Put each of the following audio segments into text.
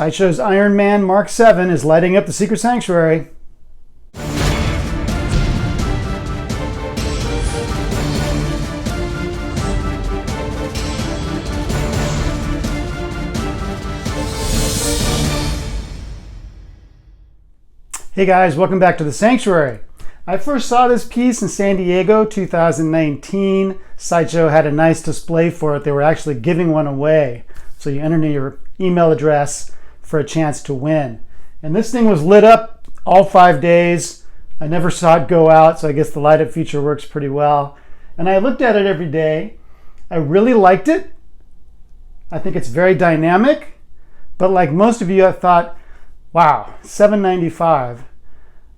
Sideshow's Iron Man Mark VII is lighting up the secret sanctuary. Hey guys, welcome back to the sanctuary. I first saw this piece in San Diego 2019. Sideshow had a nice display for it. They were actually giving one away. So you enter your email address for a chance to win. And this thing was lit up all 5 days. I never saw it go out, so I guess the light up feature works pretty well. And I looked at it every day. I really liked it. I think it's very dynamic. But like most of you, I thought, wow, $7.95.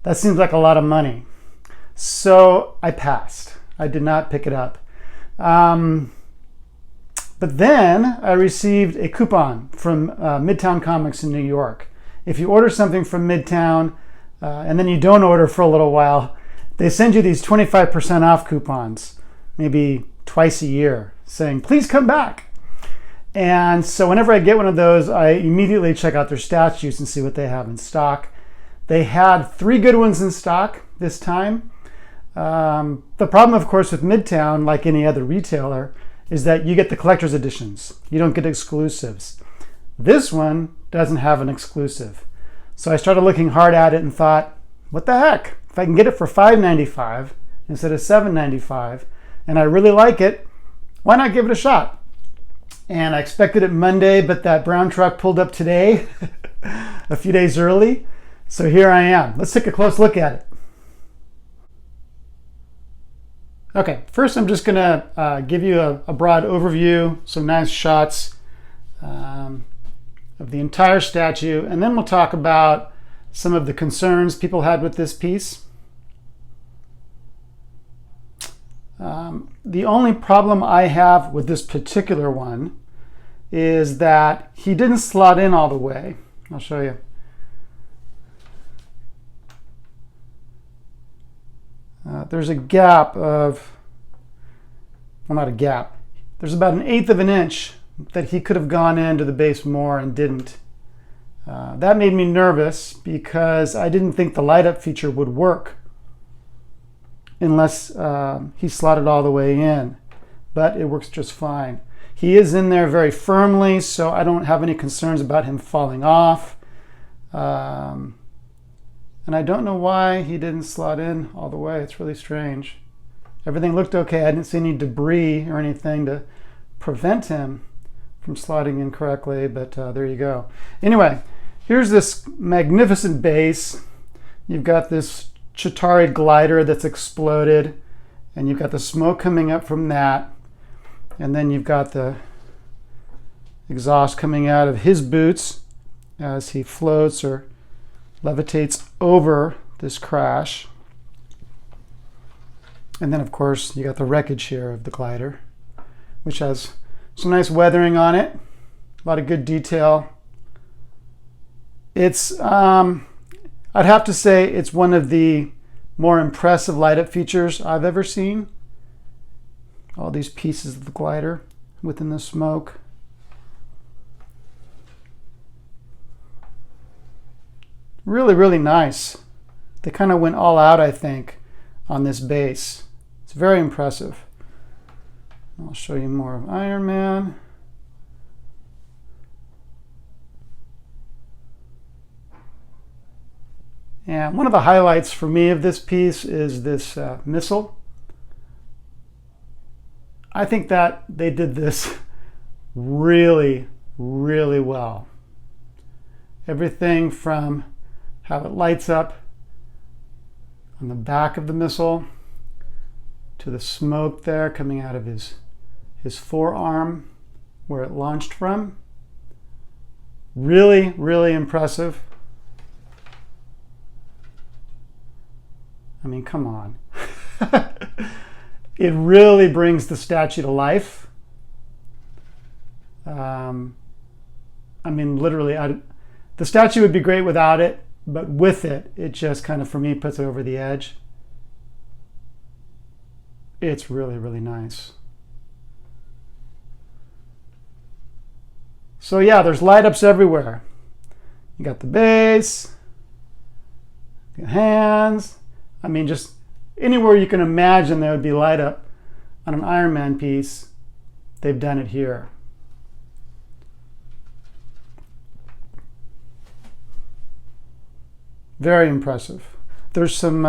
That seems like a lot of money. So I passed. I did not pick it up. But then I received a coupon from Midtown Comics in New York. If you order something from Midtown and then you don't order for a little while, they send you these 25% off coupons, maybe twice a year, saying, please come back. And so whenever I get one of those, I immediately check out their statues and see what they have in stock. They had 3 good ones in stock this time. The problem, of course, with Midtown, like any other retailer, is that you get the collector's editions. You don't get exclusives. This one doesn't have an exclusive. So I started looking hard at it and thought, what the heck? If I can get it for $5.95 instead of $7.95, and I really like it, why not give it a shot? And I expected it Monday, but that brown truck pulled up today, a few days early. So here I am. Let's take a close look at it. Okay, first I'm just gonna give you a broad overview, some nice shots of the entire statue, and then we'll talk about some of the concerns people had with this piece. The only problem I have with this particular one is that he didn't slot in all the way. I'll show you. There's a gap of, well, not a gap. There's about 1/8 of an inch that he could have gone into the base more and didn't. That made me nervous because I didn't think the light up feature would work unless he slotted all the way in, but it works just fine. He is in there very firmly, so I don't have any concerns about him falling off. And I don't know why he didn't slot in all the way. It's really strange. Everything looked okay. I didn't see any debris or anything to prevent him from slotting in correctly, but there you go. Anyway, here's this magnificent base. You've got this Chitauri glider that's exploded, and you've got the smoke coming up from that, and then you've got the exhaust coming out of his boots as he floats or levitates over this crash. And then, of course, you got the wreckage here of the glider, which has some nice weathering on it, a lot of good detail. It's, I'd have to say it's one of the more impressive light-up features I've ever seen. All these pieces of the glider within the smoke. Really, really nice. They kind of went all out, I think, on this base. It's very impressive. I'll show you more of Iron Man. And one of the highlights for me of this piece is this missile. I think that they did this really, really well. Everything from how it lights up on the back of the missile to the smoke there coming out of his forearm where it launched from. Really, really impressive. I mean, come on. It really brings the statue to life. I mean, literally, the statue would be great without it, but with it, it just kind of, for me, puts it over the edge. It's really, really nice. So yeah, there's light ups everywhere. You got the base, hands. I mean, just anywhere you can imagine there would be light up on an Iron Man piece, they've done it here. Very impressive. There's some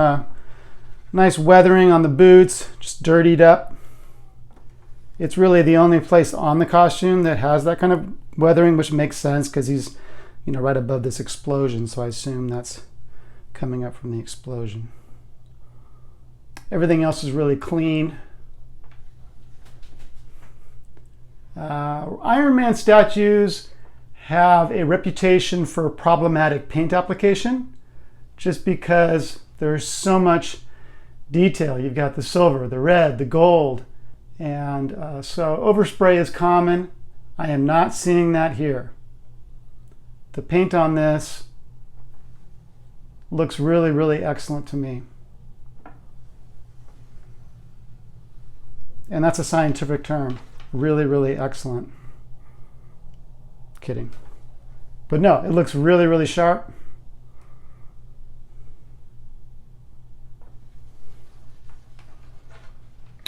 nice weathering on the boots, just dirtied up. It's really the only place on the costume that has that kind of weathering, which makes sense because he's, right above this explosion. So I assume that's coming up from the explosion. Everything else is really clean. Iron Man statues have a reputation for problematic paint application, just because there's so much detail. You've got the silver, the red, the gold, and so overspray is common. I am not seeing that here. The paint on this looks really, really excellent to me. And that's a scientific term. Really, really excellent. Kidding. But no, it looks really, really sharp.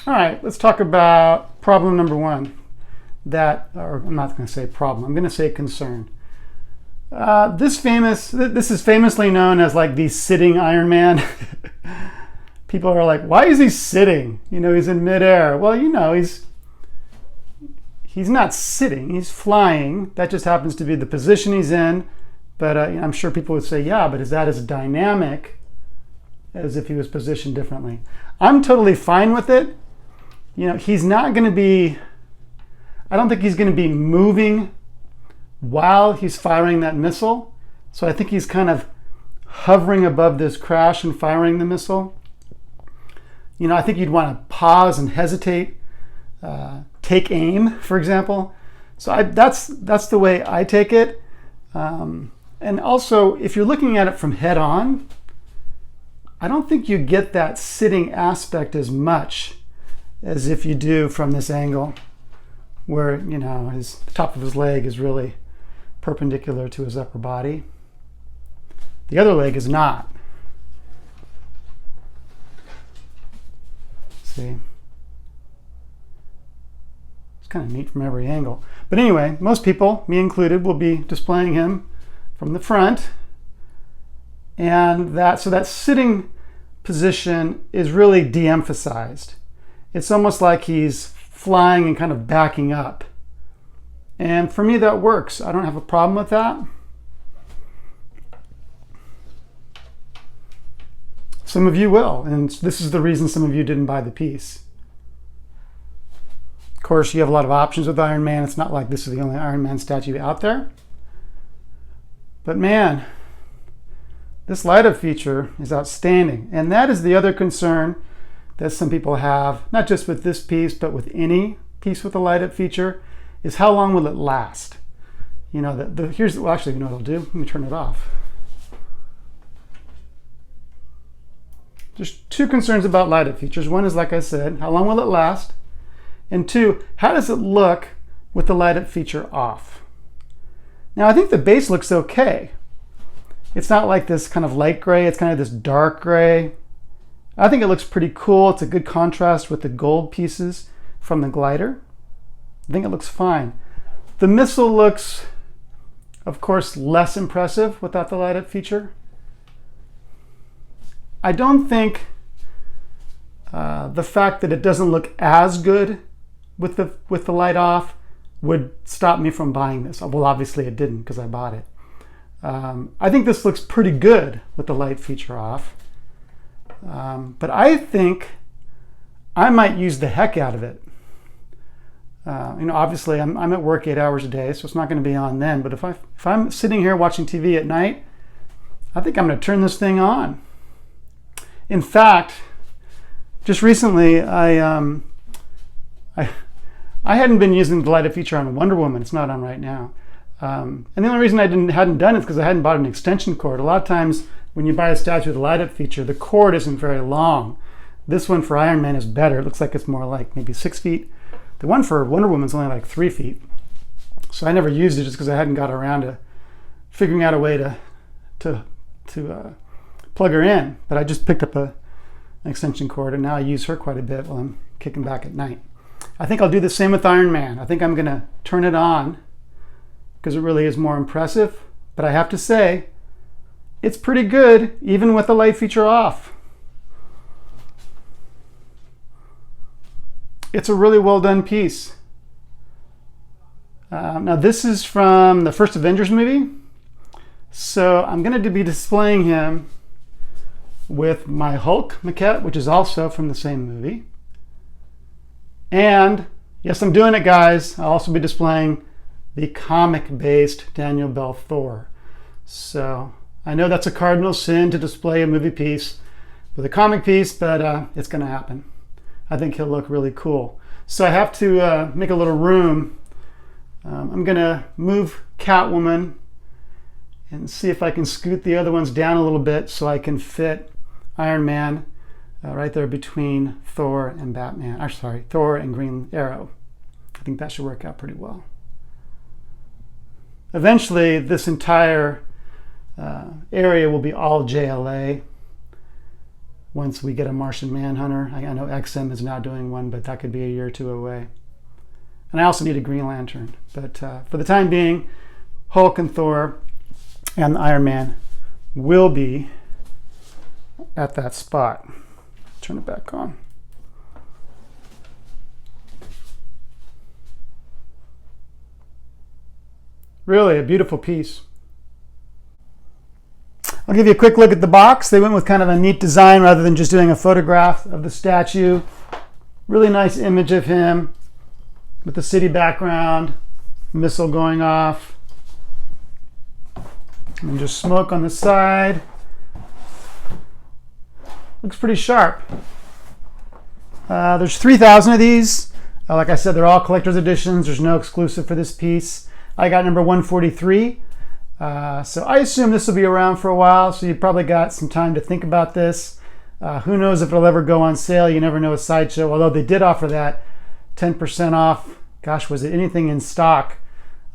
All right, let's talk about problem number one. Or I'm not going to say problem, I'm going to say concern. This is famously known as like the sitting Iron Man. People are like, why is he sitting? He's in midair. Well, he's not sitting, he's flying. That just happens to be the position he's in. But I'm sure people would say, yeah, but is that as dynamic as if he was positioned differently? I'm totally fine with it. He's not going to be, I don't think he's going to be moving while he's firing that missile. So I think he's kind of hovering above this crash and firing the missile. I think you'd want to pause and hesitate, take aim, for example. So that's the way I take it. And also, if you're looking at it from head on, I don't think you get that sitting aspect as much as if you do from this angle where, the top of his leg is really perpendicular to his upper body. The other leg is not. See? It's kind of neat from every angle. But anyway, most people, me included, will be displaying him from the front. And so that sitting position is really de-emphasized. It's almost like he's flying and kind of backing up. And for me, that works. I don't have a problem with that. Some of you will, and this is the reason some of you didn't buy the piece. Of course, you have a lot of options with Iron Man. It's not like this is the only Iron Man statue out there. But man, this light-up feature is outstanding. And that is the other concern that some people have, not just with this piece, but with any piece with a light-up feature, is how long will it last? Actually, you know what I'll do? Let me turn it off. There's two concerns about light-up features. One is, like I said, how long will it last? And two, how does it look with the light-up feature off? Now, I think the base looks okay. It's not like this kind of light gray, it's kind of this dark gray. I think it looks pretty cool. It's a good contrast with the gold pieces from the glider. I think it looks fine. The missile looks, of course, less impressive without the light-up feature. I don't think the fact that it doesn't look as good with the light off would stop me from buying this. Well, obviously it didn't because I bought it. I think this looks pretty good with the light feature off. But I think I might use the heck out of it. Obviously I'm at work 8 hours a day, so it's not going to be on then. But if I'm sitting here watching TV at night, I think I'm going to turn this thing on. In fact, just recently I hadn't been using the light-up feature on Wonder Woman. It's not on right now. And the only reason I hadn't done it is because I hadn't bought an extension cord. A lot of times when you buy a statue with a light-up feature, the cord isn't very long. This one for Iron Man is better. It looks like it's more like maybe 6 feet. The one for Wonder Woman is only like 3 feet. So I never used it just because I hadn't got around to figuring out a way to plug her in. But I just picked up an extension cord, and now I use her quite a bit while I'm kicking back at night. I think I'll do the same with Iron Man. I think I'm going to turn it on because it really is more impressive. But I have to say, it's pretty good even with the light feature off. It's a really well done piece. Now this is from the first Avengers movie. So I'm going to be displaying him with my Hulk maquette, which is also from the same movie. And yes, I'm doing it, guys. I'll also be displaying the comic-based Daniel Bell Thor. So I know that's a cardinal sin to display a movie piece with a comic piece, but it's going to happen. I think he'll look really cool. So I have to make a little room. I'm going to move Catwoman and see if I can scoot the other ones down a little bit so I can fit Iron Man right there between Thor and Batman. I'm sorry, Thor and Green Arrow. I think that should work out pretty well. Eventually, this entire area will be all JLA once we get a Martian Manhunter. I know XM is now doing one, but that could be a year or two away. And I also need a Green Lantern. But for the time being, Hulk and Thor and Iron Man will be at that spot. Turn it back on. Really a beautiful piece. I'll give you a quick look at the box. They went with kind of a neat design rather than just doing a photograph of the statue. Really nice image of him with the city background, missile going off, and just smoke on the side. Looks pretty sharp. There's 3,000 of these. Like I said, they're all collector's editions. There's no exclusive for this piece. I got number 143. So I assume this will be around for a while, so you probably got some time to think about this. Who knows if it'll ever go on sale. You never know with Sideshow, although they did offer that 10% off. Gosh, was it anything in stock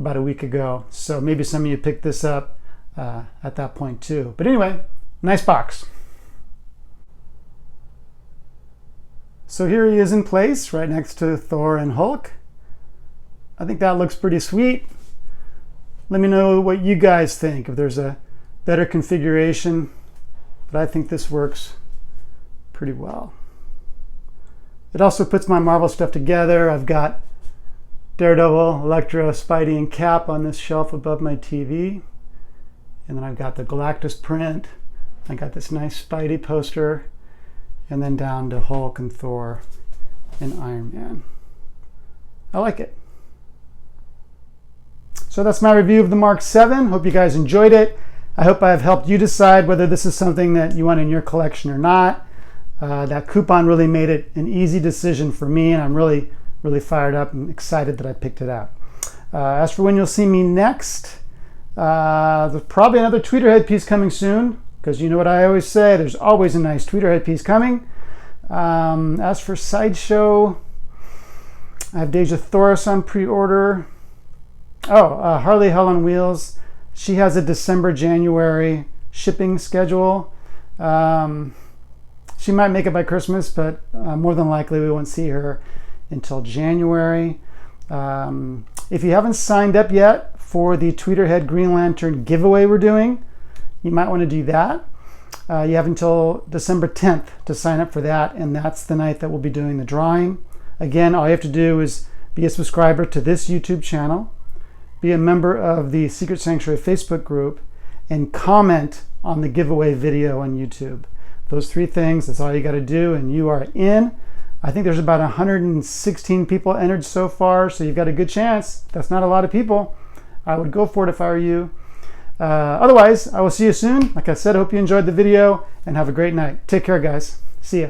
about a week ago? So maybe some of you picked this up at that point too. But anyway, nice box. So here he is in place right next to Thor and Hulk. I think that looks pretty sweet. Let me know what you guys think, if there's a better configuration, but I think this works pretty well. It also puts my Marvel stuff together. I've got Daredevil, Elektra, Spidey, and Cap on this shelf above my TV. And then I've got the Galactus print. I got this nice Spidey poster. And then down to Hulk and Thor and Iron Man. I like it. So that's my review of the Mark VII. Hope you guys enjoyed it. I hope I've helped you decide whether this is something that you want in your collection or not. That coupon really made it an easy decision for me, and I'm really, really fired up and excited that I picked it out. As for when you'll see me next, there's probably another tweeter head piece coming soon, because you know what I always say, there's always a nice tweeter head piece coming. As for Sideshow, I have Deja Thoris on pre-order. Harley Hell on Wheels. She has a December-January shipping schedule. She might make it by Christmas, but more than likely we won't see her until January. If you haven't signed up yet for the Tweeterhead Green Lantern giveaway we're doing, you might want to do that. You have until December 10th to sign up for that, and that's the night that we'll be doing the drawing. Again, all you have to do is be a subscriber to this YouTube channel, be a member of the Secret Sanctuary Facebook group, and comment on the giveaway video on YouTube. Those three things, that's all you got to do, and you are in. I think there's about 116 people entered so far, so you've got a good chance. That's not a lot of people. I would go for it if I were you. Otherwise, I will see you soon. Like I said, I hope you enjoyed the video, and have a great night. Take care, guys. See ya.